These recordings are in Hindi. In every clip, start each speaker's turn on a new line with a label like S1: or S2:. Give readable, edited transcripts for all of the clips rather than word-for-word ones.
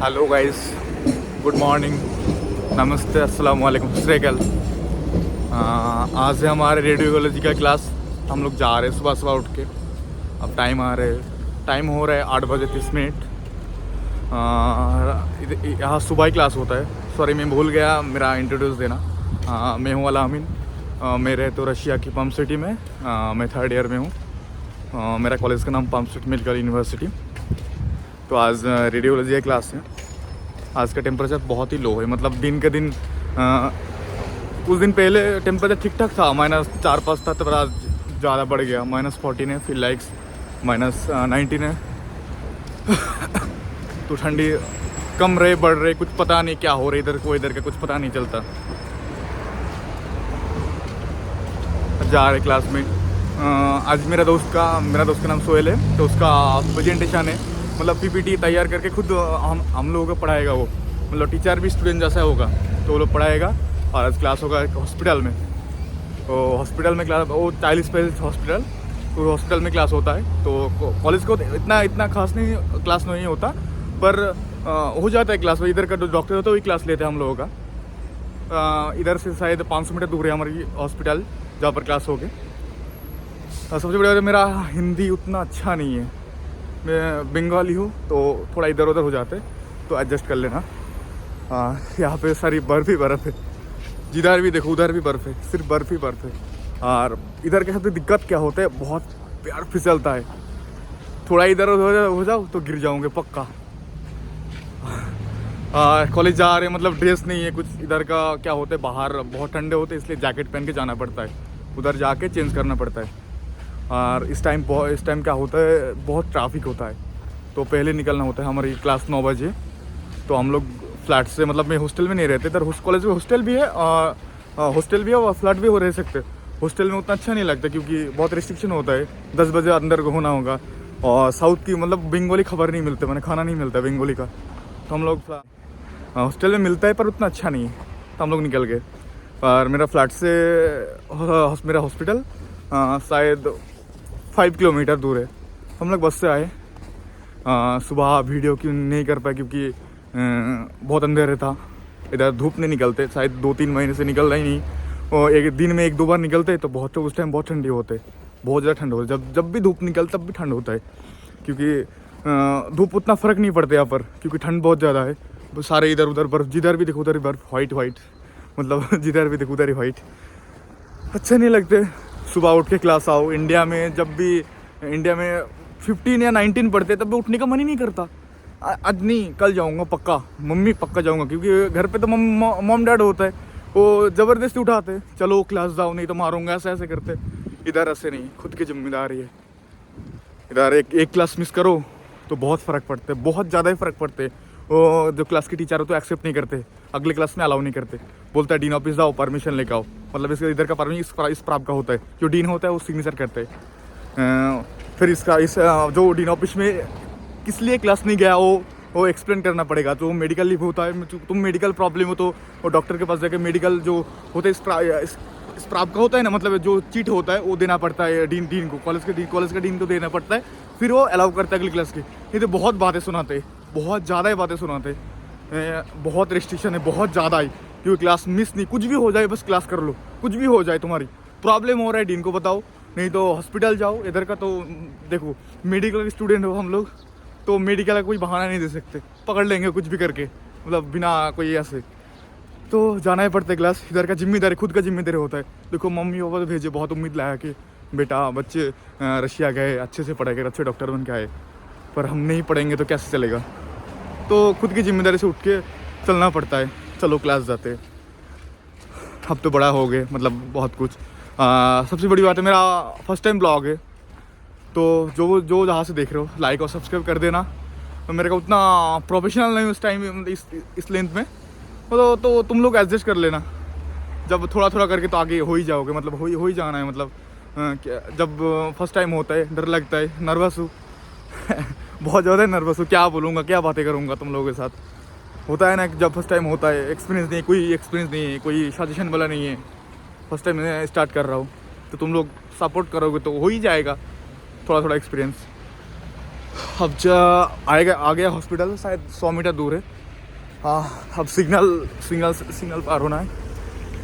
S1: हेलो गाइस, गुड मॉर्निंग, नमस्ते, अस्सलाम वालेकुम, सत श्री अकाल। आज है हमारे रेडियोलॉजी का क्लास। हम लोग जा रहे हैं सुबह सुबह उठ के। अब टाइम हो रहा है 8 बजे 30 मिनट। यहाँ सुबह ही क्लास होता है। सॉरी, मैं भूल गया मेरा इंट्रोड्यूस देना। मैं हूँ अलामीन। मैं रहता हूँ रशिया की पम्प सिटी में। मैं 3rd ईयर में हूँ। मेरा कॉलेज का नाम पम्प सिटी मेडिकल यूनिवर्सिटी। तो आज रेडियोलॉजी की क्लास है। आज का टेम्परेचर बहुत ही लो है, मतलब दिन के दिन कुछ दिन पहले टेम्परेचर ठीक ठाक था, -4-5 था, तो आज ज़्यादा बढ़ गया, -14 है, फिर लाइक्स -19 है। तो ठंडी कम रहे बढ़ रहे, कुछ पता नहीं क्या हो रहा है इधर का कुछ पता नहीं चलता। जा रहे क्लास में। आज मेरा दोस्त का नाम सोहेल है, तो उसका प्रेजेंटेशन है, मतलब पीपीटी तैयार करके खुद हम लोगों को पढ़ाएगा वो। मतलब टीचर भी स्टूडेंट जैसा होगा, तो वो लोग पढ़ाएगा। और आज क्लास होगा एक हॉस्पिटल में। तो हॉस्पिटल में क्लास, वो चाइल्ड स्पेशलिस्ट हॉस्पिटल, तो हॉस्पिटल में क्लास होता है। तो कॉलेज को इतना खास नहीं क्लास नहीं होता, पर हो जाता है क्लास में। इधर का जो डॉक्टर होता है वही क्लास लेते हैं हम लोगों का। इधर से शायद 500 मीटर दूर है हमारी हॉस्पिटल जहाँ पर क्लास होगी। सबसे बड़ा मेरा हिंदी उतना अच्छा नहीं है, मैं बंगाली हूँ, तो थोड़ा इधर उधर हो जाते, तो एडजस्ट कर लेना। यहाँ पे सारी बर्फ़ ही बर्फ़ है, जिधर भी देखो उधर भी बर्फ़ है, सिर्फ बर्फ़ ही बर्फ़ है। और इधर के सबसे दिक्कत क्या होता है, बहुत प्यार फिसलता है। थोड़ा इधर उधर हो जाओ तो गिर जाओगे पक्का। कॉलेज जा रहे, मतलब ड्रेस नहीं है कुछ। इधर का क्या होता है, बाहर बहुत ठंडे होते हैं, इसलिए जैकेट पहन के जाना पड़ता है, उधर जाके चेंज करना पड़ता है। और इस टाइम क्या होता है, बहुत ट्रैफिक होता है, तो पहले निकलना होता है। हमारी क्लास 9 बजे। तो हम लोग फ्लैट से, मतलब मैं हॉस्टल में नहीं रहते इधर, कॉलेज में हॉस्टल भी है और फ्लैट भी हो रह सकते। हॉस्टल में उतना अच्छा नहीं लगता, क्योंकि बहुत रिस्ट्रिक्शन होता है, 10 बजे अंदर को होना होगा। और साउथ की, मतलब बंगाली खबर नहीं मिलते, मैंने खाना नहीं मिलता बंगाली का, तो हम लोग हॉस्टल में मिलता है पर उतना अच्छा नहीं है, तो हम लोग निकल गए। और मेरा फ्लैट से मेरा हॉस्पिटल शायद 5 किलोमीटर दूर है। हम लोग बस से आए। सुबह वीडियो क्यों नहीं कर पाए, क्योंकि बहुत अंधेरे था, इधर धूप नहीं निकलते, शायद 2-3 महीने से निकल रहा ही नहीं। और एक दिन में 1-2 बार निकलते, तो बहुत, उस टाइम बहुत ठंडी होते, बहुत ज़्यादा ठंड होती। जब भी धूप निकलता तब भी ठंड होता है, क्योंकि धूप उतना फ़र्क नहीं पड़ता यहाँ पर, क्योंकि ठंड बहुत ज़्यादा है। तो सारे इधर उधर बर्फ़, जिधर भी देखो उधर ही बर्फ़, वाइट, मतलब जिधर भी देखो उधर ही वाइट। अच्छे नहीं लगते। सुबह उठ के क्लास आओ। इंडिया में 15 या 19 पढ़ते, तब भी उठने का मन ही नहीं करता। आज नहीं, कल जाऊंगा पक्का, मम्मी पक्का जाऊंगा, क्योंकि घर पे तो मॉम डैड होता है, वो ज़बरदस्ती उठाते, चलो क्लास जाओ नहीं तो मारूंगा, ऐसे करते। इधर ऐसे नहीं, खुद की जिम्मेदारी है। इधर एक क्लास मिस करो तो बहुत फ़र्क पड़ता है, बहुत ज़्यादा ही फ़र्क पड़ते हैं। वो जो क्लास के टीचर हो तो एक्सेप्ट नहीं करते, अगले क्लास में अलाउ नहीं करते, बोलता है डीन ऑफिस जाओ, परमिशन लेकर आओ। मतलब इसका इधर का परमिशन इस प्राप का होता है, जो डीन होता है वो सिग्नेचर करते हैं। फिर जो डीन ऑफिस में किस लिए क्लास नहीं गया वो एक्सप्लेन करना पड़ेगा। जो मेडिकल लीव होता है, तुम मेडिकल प्रॉब्लम हो तो वो डॉक्टर के पास जाके मेडिकल जो होता है इस प्राप का होता है ना, मतलब जो चीट होता है वो देना पड़ता है डीन को, कॉलेज का डीन को देना पड़ता है, फिर वो अलाउ करता है अगली क्लास की। ये तो बहुत बातें सुनाते, बहुत ज़्यादा ही बातें सुनाते, बहुत रिस्ट्रिक्शन है, बहुत ज़्यादा ही। क्योंकि क्लास मिस नहीं, कुछ भी हो जाए बस क्लास कर लो, कुछ भी हो जाए, तुम्हारी प्रॉब्लम हो रहा है डीन को बताओ, नहीं तो हॉस्पिटल जाओ। इधर का तो देखो, मेडिकल के स्टूडेंट हो हम लोग, तो मेडिकल का कोई बहाना नहीं दे सकते, पकड़ लेंगे कुछ भी करके, मतलब बिना कोई ऐसे, तो जाना ही पड़ता है क्लास। इधर का जिम्मेदारी, खुद का जिम्मेदारी होता है। देखो मम्मी पापा तो भेजे, बहुत उम्मीद लाया कि बेटा बच्चे रशिया गए, अच्छे से पढ़ाई अच्छे डॉक्टर बन के आए, पर हम नहीं पढ़ेंगे तो कैसे चलेगा। तो खुद की जिम्मेदारी से उठ के चलना पड़ता है, चलो क्लास जाते। अब तो बड़ा हो गए, मतलब बहुत कुछ। सबसे बड़ी बात है, मेरा फर्स्ट टाइम ब्लॉग है, तो जो जहाँ से देख रहे हो लाइक और सब्सक्राइब कर देना। तो मेरे को उतना प्रोफेशनल नहीं उस टाइम, इस लेंथ में, तो तुम लोग एडजस्ट कर लेना। जब थोड़ा थोड़ा करके तो आगे हो ही जाओगे, मतलब हो ही जाना है। मतलब जब फर्स्ट टाइम होता है डर लगता है, नर्वस हूँ बहुत ज़्यादा नर्वस हूँ, क्या बोलूँगा, क्या बातें करूँगा तुम लोगों के साथ। होता है ना, जब फर्स्ट टाइम होता है, एक्सपीरियंस नहीं, कोई एक्सपीरियंस नहीं है, कोई सजेशन वाला नहीं है, फर्स्ट टाइम मैं स्टार्ट कर रहा हूँ, तो तुम लोग सपोर्ट करोगे तो हो ही जाएगा थोड़ा थोड़ा एक्सपीरियंस। अब आ गया हॉस्पिटल, शायद 100 मीटर दूर है। हाँ अब सिग्नल पार होना है।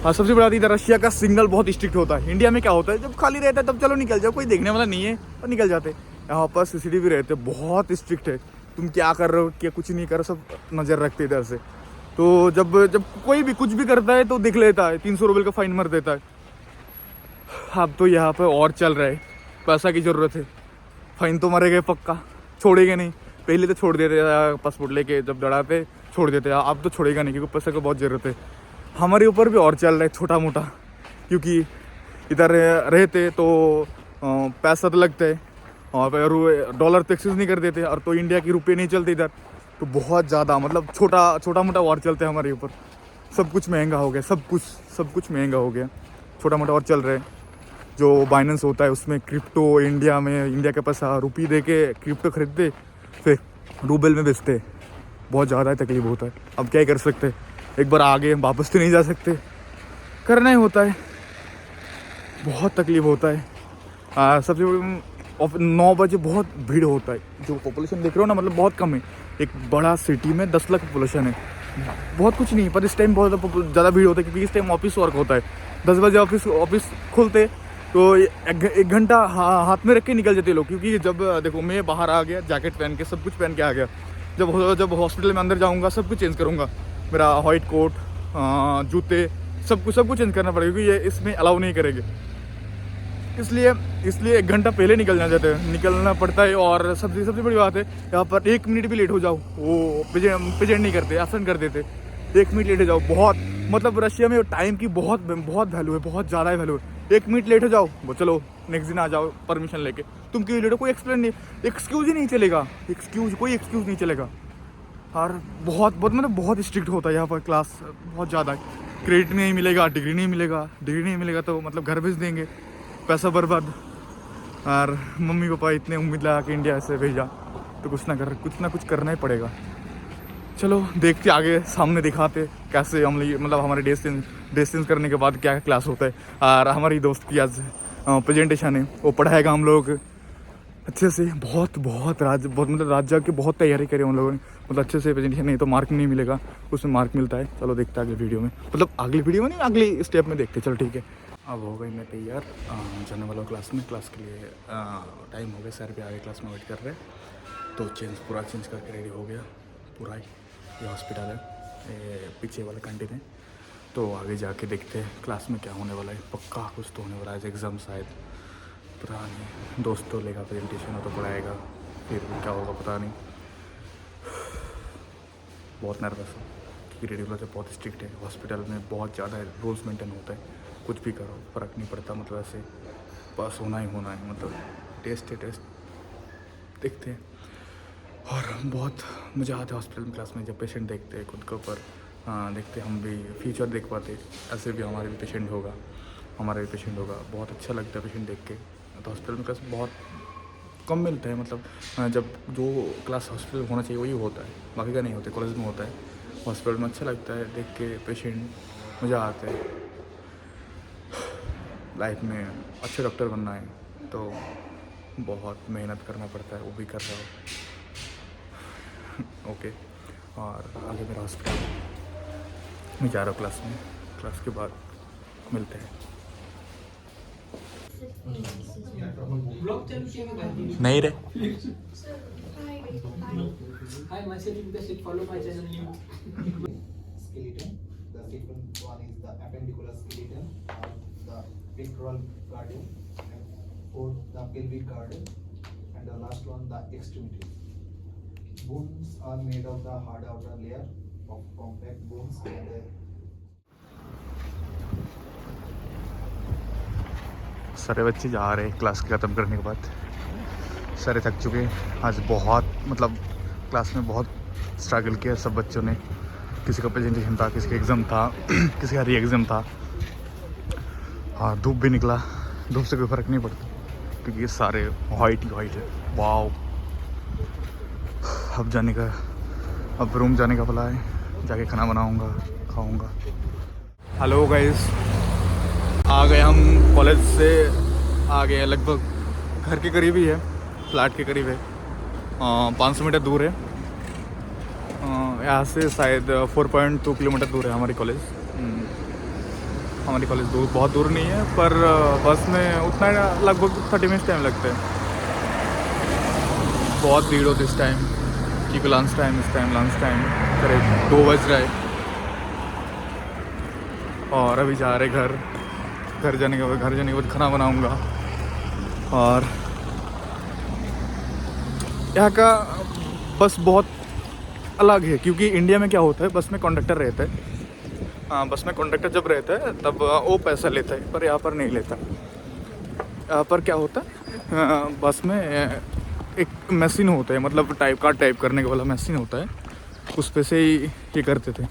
S1: हाँ सबसे बड़ा इधर रशिया का सिग्नल बहुत स्ट्रिक्ट होता है। इंडिया में क्या होता है, जब खाली रहता है तब चलो निकल जाओ, कोई देखने वाला नहीं है और निकल जाते। यहाँ पर सीसीटीवी रहते, बहुत स्ट्रिक्ट है, तुम क्या कर रहे हो क्या कुछ नहीं कर रहे, सब नज़र रखते इधर से। तो जब कोई भी कुछ भी करता है तो देख लेता है, 300 रुपये का फाइन मार देता है। अब तो यहाँ पर और चल रहा है, पैसा की ज़रूरत है, फाइन तो मरेगा पक्का, छोड़ेगा नहीं। पहले तो छोड़ देते पासपोर्ट लेके, जब डराते छोड़ देते, अब तो छोड़ेगा नहीं क्योंकि पैसे की बहुत ज़रूरत है। हमारे ऊपर भी और चल रहा है छोटा मोटा, क्योंकि इधर रहते तो पैसा तो लगता है और डॉलर तो एक्सेस नहीं कर देते, और तो इंडिया की रुपये नहीं चलते इधर, तो बहुत ज़्यादा मतलब छोटा मोटा और चलते हैं हमारे ऊपर। सब कुछ महंगा हो गया, सब कुछ महंगा हो गया, छोटा मोटा और चल रहा है। जो बाइनेंस होता है उसमें क्रिप्टो, इंडिया के पास रुपये दे के क्रिप्टो खरीदते, फिर रूबल में बेचते, बहुत ज़्यादा तकलीफ होता है। अब क्या ही कर सकते, एक बार आगे वापस तो नहीं जा सकते, करना ही होता है, बहुत तकलीफ होता है। सबसे 9 बजे बहुत भीड़ होता है, जो पॉपुलेशन देख रहे हो ना, मतलब बहुत कम है। एक बड़ा सिटी में 10 लाख पॉपुलेशन है, बहुत कुछ नहीं, पर इस टाइम बहुत ज़्यादा भीड़ होता है क्योंकि इस टाइम ऑफिस वर्क होता है। 10 बजे ऑफिस खुलते तो एक घंटा हाथ में रख के निकल जाते लोग, क्योंकि जब देखो मैं बाहर आ गया, जैकेट पहन के सब कुछ पहन के आ गया, जब हॉस्पिटल में अंदर जाऊँगा सब कुछ चेंज करूँगा, मेरा वाइट कोट, जूते, सब कुछ चेंज करना पड़ेगा क्योंकि ये इसमें अलाउ नहीं करेंगे। इसलिए 1 घंटा पहले निकलना पड़ता है। और सबसे बड़ी बात है, यहाँ पर 1 मिनट भी लेट हो जाओ वो प्रेजेंट नहीं करते, आसन कर देते। 1 मिनट लेट हो जाओ, बहुत मतलब रशिया में टाइम की बहुत वैल्यू है, बहुत ज़्यादा वैल्यू है। 1 मिनट लेट हो जाओ, वो चलो नेक्स्ट दिन आ जाओ परमिशन लेके, तुम क्यों लेट हो, कोई एक्सप्लेन नहीं, एक्सक्यूज़ ही नहीं चलेगा, कोई एक्सक्यूज़ नहीं चलेगा। और बहुत स्ट्रिक्ट होता है यहाँ पर, क्लास बहुत ज़्यादा। क्रेडिट नहीं मिलेगा, डिग्री नहीं मिलेगा तो मतलब घर भेज देंगे, पैसा बर्बाद। और मम्मी पापा इतने उम्मीद लगा के इंडिया से भेजा, तो कुछ ना कुछ करना ही पड़ेगा। चलो देखते आगे, सामने दिखाते कैसे हम मतलब हमारे ड्रेस चेंज करने के बाद क्या क्लास होता है। और हमारी दोस्त की आज प्रेजेंटेशन है, वो पढ़ाएगा हम लोग अच्छे से। बहुत मतलब राज्य की बहुत तैयारी करी हम लोगों ने, मतलब अच्छे से प्रेजेंटेशन नहीं तो मार्क नहीं मिलेगा, उसमें मार्क मिलता है। चलो देखते हैं अगली वीडियो में, मतलब अगली वीडियो में नहीं, अगली स्टेप में देखते। चलो ठीक है, अब हो गई मैं तैयार जाने वाला क्लास के लिए। टाइम हो गया, सर भी आगे क्लास में वेट कर रहे हैं, तो पूरा चेंज करके रेडी हो गया पूरा ही। ये हॉस्पिटल है, ये पीछे वाला कैंटीन है, तो आगे जाके देखते हैं क्लास में क्या होने वाला है। पक्का कुछ तो होने वाला है, एग्ज़ाम शायद, पता नहीं। दोस्त तो लेगा प्रेजेंटेशन, तो पढ़ाएगा, फिर क्या होगा पता नहीं। बहुत नर्वस हूँ क्योंकि रेडियोलॉजी से बहुत स्ट्रिक्ट है, हॉस्पिटल में बहुत ज़्यादा रूल्स मेंटेन होता है, कुछ भी करो फ़र्क नहीं पड़ता, मतलब ऐसे पास होना ही है, मतलब टेस्ट है टेस्ट, देखते हैं। और बहुत मज़ा आता है हॉस्पिटल में क्लास में, जब पेशेंट देखते हैं खुद के ऊपर, देखते हम भी फ्यूचर देख पाते, ऐसे भी हमारे भी पेशेंट होगा, बहुत अच्छा लगता है पेशेंट देख के। तो हॉस्पिटल में क्लास बहुत कम मिलता है, मतलब जब जो क्लास हॉस्पिटल होना चाहिए वही होता है, बाकी का नहीं होता, कॉलेज में होता है। हॉस्पिटल में अच्छा लगता है देख के पेशेंट, मज़ा आता है। लाइफ में अच्छे डॉक्टर बनना है तो बहुत मेहनत करना पड़ता है, वो भी कर रहा हूँ। ओके, और आगे मेरा हॉस्पिटल, मैं जा रहा हूँ क्लास के बाद मिलते हैं। नहीं रे,
S2: Hi, myself Vikas. Follow my channel new.
S3: Skeleton. The second one is the appendicular skeleton, the pectoral girdle, and fourth the pelvic girdle, and the last one the extremities. Bones are made of the hard outer layer of compact bones and
S1: सारे बच्चे जा रहे हैं क्लास के ख़त्म करने के बाद, सारे थक चुके हैं। आज बहुत मतलब क्लास में बहुत स्ट्रगल किया सब बच्चों ने, किसी का प्रेजेंटेशन था, किसी का एग्ज़ाम था, किसी का री एग्ज़ाम था। हाँ, धूप भी निकला, धूप से कोई फ़र्क नहीं पड़ता क्योंकि ये सारे वाइट है। वाओ, अब रूम जाने का भला है, जाके खाना बनाऊंगा, खाऊंगा। हेलो गाइस, आ गए हम कॉलेज से, आ गए लगभग घर के करीब ही है, फ्लैट के करीब है, 500 मीटर दूर है। यहाँ से शायद 4.2 किलोमीटर दूर है हमारी कॉलेज। हमारी कॉलेज दूर, बहुत दूर नहीं है, पर बस में उतना लगभग 30 मिनट टाइम लगता है। बहुत भीड़ होती है इस टाइम, क्योंकि लंच टाइम, इस टाइम लंच टाइम करीब 2 बज रहा है। और अभी जा रहे घर जाने के बाद खाना बनाऊंगा। और यहाँ का बस बहुत अलग है, क्योंकि इंडिया में क्या होता है, बस में कंडक्टर रहता है। हाँ, बस में कंडक्टर जब रहता है तब वो पैसा लेता है, पर यहाँ पर नहीं लेता। यहाँ पर क्या होता है, बस में एक मशीन होता है, मतलब कार्ड टाइप करने के वाला मशीन होता है, उस पे से ही ये करते थे।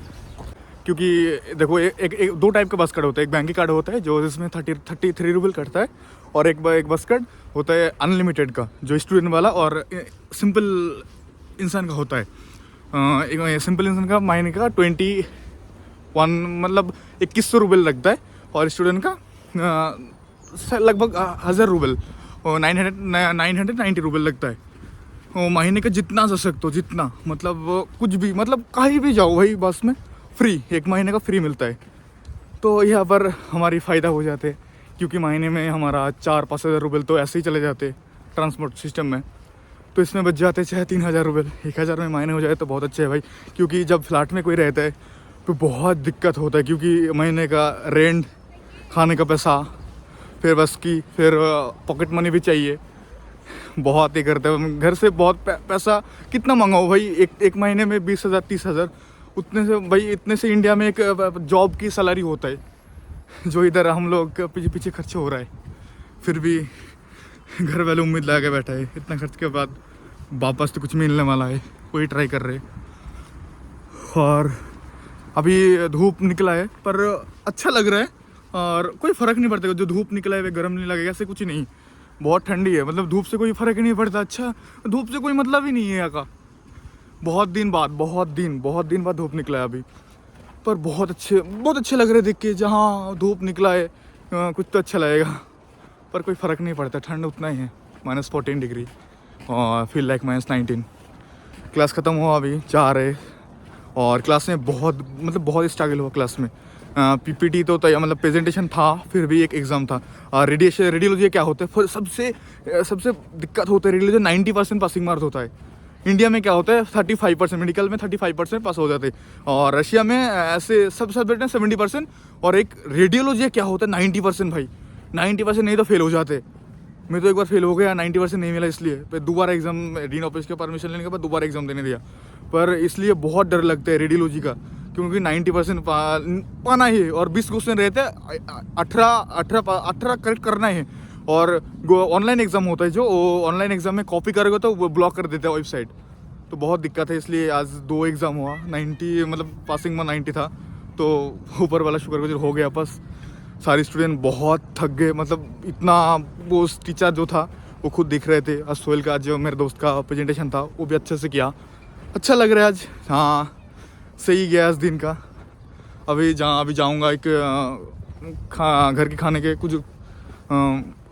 S1: क्योंकि देखो एक 2 टाइप का बस कार्ड होता है। एक बैंक कार्ड होता है जो जिसमें 33 रुपये कटता है, और एक बस कार्ड होता है अनलिमिटेड का, जो स्टूडेंट वाला और सिंपल इंसान का होता है। एक सिंपल इंसान का महीने का 21 मतलब 2100 रुपये लगता है, और स्टूडेंट का लगभग 1000 रुपये, 990 रुपये लगता है। वो महीने का जितना जा सकते हो, जितना मतलब कुछ भी, मतलब कहीं भी जाओ भाई बस में फ्री, 1 महीने का फ्री मिलता है। तो यहाँ पर हमारी फ़ायदा हो जाते हैं, क्योंकि महीने में हमारा 4-5 हज़ार रुपये तो ऐसे ही चले जाते ट्रांसपोर्ट सिस्टम में। तो इसमें बच जाते 2-3 हज़ार रुपये। 1000 में महीने हो जाए तो बहुत अच्छे है भाई, क्योंकि जब फ्लैट में कोई रहता है तो बहुत दिक्कत होता है, क्योंकि महीने का रेंट, खाने का पैसा, फिर बस की, फिर पॉकेट मनी भी चाहिए। बहुत ही करते हैं घर से, बहुत पैसा कितना मंगाओ भाई, एक महीने में 20,000 30,000, उतने से भाई, इतने से इंडिया में एक जॉब की सैलरी होता है, जो इधर हम लोग पीछे खर्च हो रहा है। फिर भी घर वाले उम्मीद लगा के बैठा है, इतना खर्च के बाद वापस तो कुछ मिलने वाला है, वही ट्राई कर रहे। और अभी धूप निकला है, पर अच्छा लग रहा है, और कोई फ़र्क नहीं पड़ता। जो धूप निकला है वे गर्म नहीं लगेगा, ऐसे कुछ नहीं। बहुत ठंडी है, मतलब धूप से कोई फ़र्क ही नहीं पड़ता। अच्छा, धूप से कोई मतलब ही नहीं है यहाँ का। बहुत दिन बाद धूप निकला है अभी, पर बहुत अच्छे लग रहे देख के। जहाँ धूप निकला है कुछ तो अच्छा लगेगा, पर कोई फ़र्क नहीं पड़ता। ठंड उतना ही है, -14 डिग्री, और फील लाइक -19। क्लास ख़त्म हुआ, अभी जा रहे। और क्लास में बहुत स्ट्रगल हुआ क्लास में। पीपीटी तो मतलब प्रेजेंटेशन था, फिर भी एक एग्ज़ाम था। रेडियोलॉजी क्या होता है, सबसे दिक्कत होता है रेडियोलॉजी। 90% पासिंग मार्क्स होता है। इंडिया में क्या होता है 35%, मेडिकल में 35% पास हो जाते हैं, और रशिया में ऐसे सब सब्जेक्ट में 70%। और एक रेडियोलॉजी क्या होता है 90% भाई, 90% नहीं तो फेल हो जाते। मैं तो एक बार फेल हो गया, 90% नहीं मिला, इसलिए फिर दोबारा एग्जाम, डीन ऑफिस के परमिशन लेने के बाद दोबारा एग्जाम देने दिया। पर इसलिए बहुत डर लगता है रेडियोलॉजी का, क्योंकि 90% पाना ही है, और 20 क्वेश्चन रहते हैं, 18 करेक्ट करना है। और ऑनलाइन एग्ज़ाम होता है, जो ऑनलाइन एग्ज़ाम में कॉपी करोगे तो वो ब्लॉक कर देता है वेबसाइट। तो बहुत दिक्कत है, इसलिए आज 2 एग्ज़ाम हुआ। 90 मतलब पासिंग में 90 था, तो ऊपर वाला शुक्र हो गया पास। सारे स्टूडेंट बहुत थक गए, मतलब इतना। वो टीचर जो था वो खुद दिख रहे थे। आज सोहेल का, जो मेरे दोस्त का प्रेजेंटेशन था, वो भी अच्छे से किया। अच्छा लग रहा है आज, हाँ सही गया आज दिन का। अभी जाऊँगा एक घर के खाने के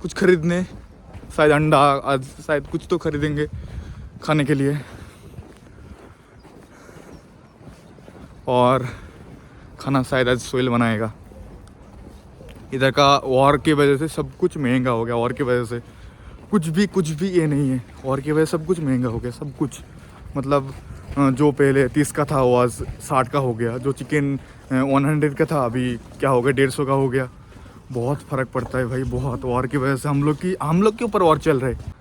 S1: कुछ खरीदने, शायद अंडा, आज शायद कुछ तो खरीदेंगे खाने के लिए। और खाना शायद आज सोहेल बनाएगा। इधर का वॉर की वजह से सब कुछ महंगा हो गया। वॉर की वजह से कुछ भी ये नहीं है, वॉर की वजह से सब कुछ महंगा हो गया, सब कुछ। मतलब जो पहले 30 का था वो आज 60 का हो गया। जो चिकन 100 का था अभी क्या हो गया, 150 का हो गया। बहुत फ़र्क पड़ता है भाई, बहुत। वॉर की वजह से हम लोग के ऊपर वॉर चल रहा है।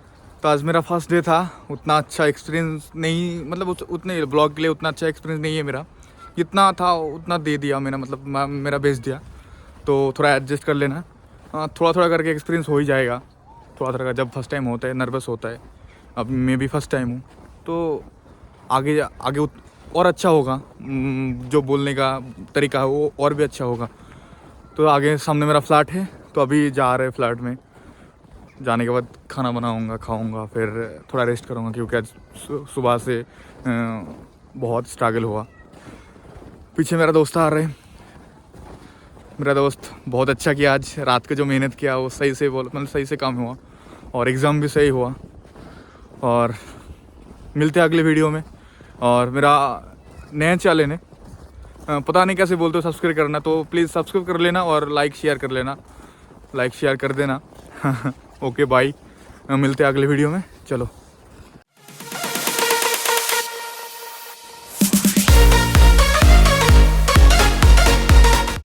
S1: तो आज मेरा फर्स्ट डे था, उतना अच्छा एक्सपीरियंस नहीं, मतलब उतने ब्लॉग के लिए उतना अच्छा एक्सपीरियंस नहीं है मेरा। जितना था उतना दे दिया मैंने, मतलब मेरा बेच दिया। तो थोड़ा एडजस्ट कर लेना, थोड़ा करके एक्सपीरियंस हो ही जाएगा। थोड़ा जब फर्स्ट टाइम होता है नर्वस होता है। अब मैं भी फर्स्ट टाइम हूँ, तो आगे और अच्छा होगा। जो बोलने का तरीका है वो और भी अच्छा होगा। तो आगे सामने मेरा फ्लैट है, तो अभी जा रहे फ्लैट में। जाने के बाद खाना बनाऊंगा, खाऊंगा, फिर थोड़ा रेस्ट करूंगा, क्योंकि आज सुबह से बहुत स्ट्रगल हुआ। पीछे मेरा दोस्त आ रहे। मेरा दोस्त बहुत अच्छा किया आज। रात को जो मेहनत किया वो सही से मतलब सही से काम हुआ, और एग्ज़ाम भी सही हुआ। और मिलते हैं अगले वीडियो में। और मेरा नए चैनल है, पता नहीं कैसे बोलते हो, सब्सक्राइब करना, तो प्लीज़ सब्सक्राइब कर लेना और लाइक शेयर कर लेना, लाइक शेयर कर देना। ओके बाय, मिलते हैं अगले वीडियो में, चलो।